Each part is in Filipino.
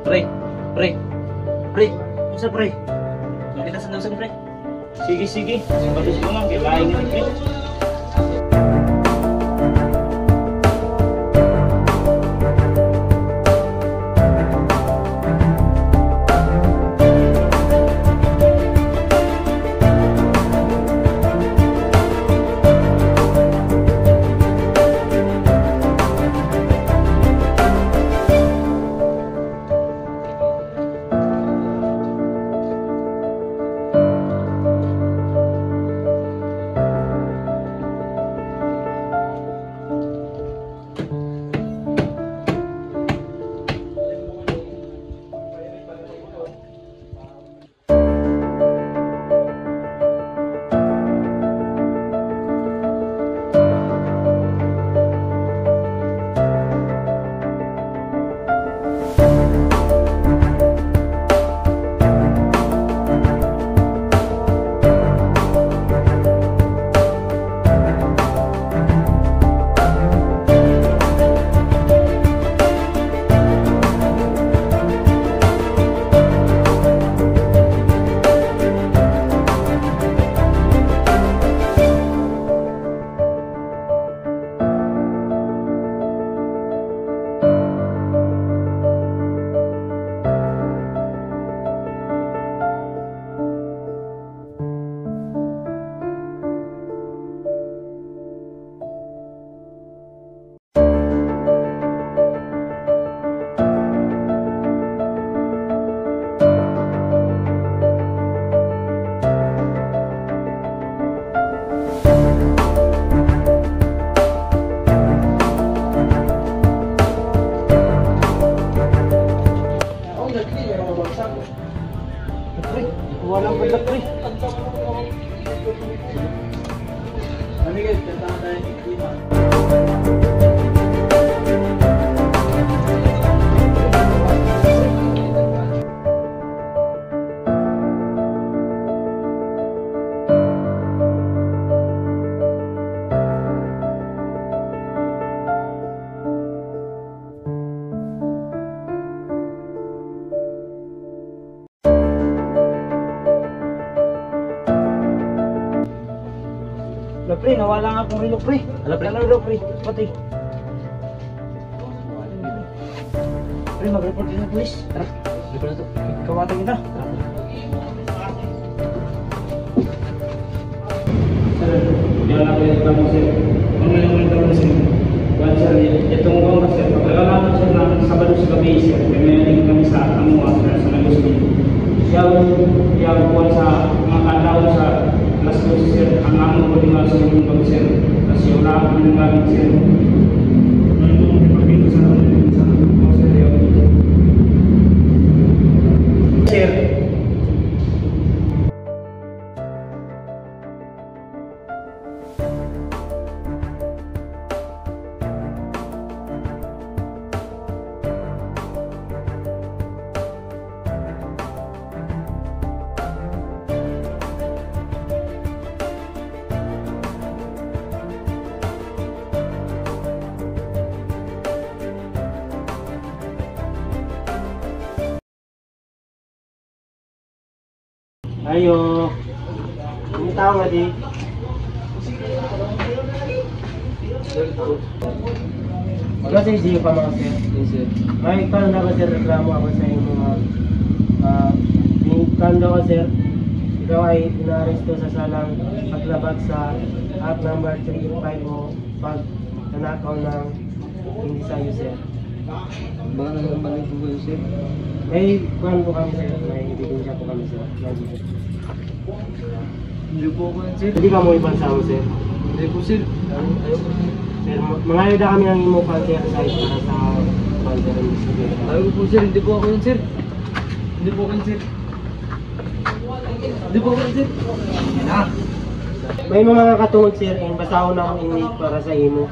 Pre, pre, pre, isa pre. Nakita sa daw pre. Sige, sige. Simpatis ko lang, kaya laing nga pre. Walang balak pre. Kami guys, tentang tayo ni Klima. Pre, nawala nga akong relo pre. Ala pre, pati. Pre, mag-report din ng police. Tara, report na to. Kawatan kita. Sir, yan ako yung tamo sir. Ang tamo sir. Buwan sir, itong mga sir. Pagkakalaman sir na Sabado sa gabi sir. Kaya kami sa Amuha sir sa Nagusbin. Siya buwan sa mga kataon sa Las 12 sir, ang among ko din sa inyong pag sir, kasi wala ako ng gamit sir. Ngayon, ipagpinto sa amin sa sir. Sir. Ayo, ini tahu nggak di? Makasih sih Pak Master. May kanda ko sir reklamo ako sa inyo kanda ko sir. Ikaw ay inaaresto sa salang paglabag sa Act number 350 pag nanakaw ng hindi sa'yo sir. Baka nagambalik po kayo sir? May kuhan po kami sir, may ebidensya po kami sir. Hindi po ako yan sir. Hindi ka mo ibansaw sir? Hindi po sir. Ayaw po sir. Sir, mangayo na kami ng imo pan sir site para sa counter investigation. Ayaw po sir, hindi po ako yan sir. Hindi po ako yan sir. Hindi po ako yan sir. May mga katungod sir, basahon na akong inmate para sa imo.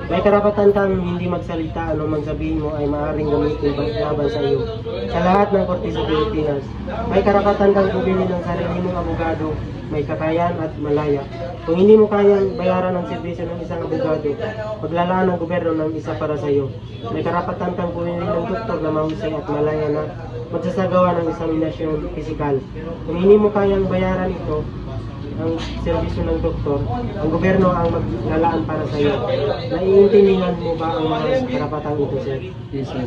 May karapatan kang hindi magsalita, anumang sabihin mo ay maaaring gamitin laban sa iyo. Sa lahat ng korte sa Pilipinas, may karapatan kang bumili ng sarili mong abogado, may kakayahan at malaya. Kung hindi mo kayang bayaran ang serbisyo ng isang abogado, paglalaan ng gobyerno ng isa para sa iyo. May karapatan kang bumili ng doktor na mahusay at malaya na magsasagawa ng examinasyon pisikal. Kung hindi mo kayang bayaran ito, ang serbisyo ng doktor, ang gobyerno ang maglalaan para sa iyo. Naiintindihan mo ba ang mga karapatang ito, sir? Yes, sir.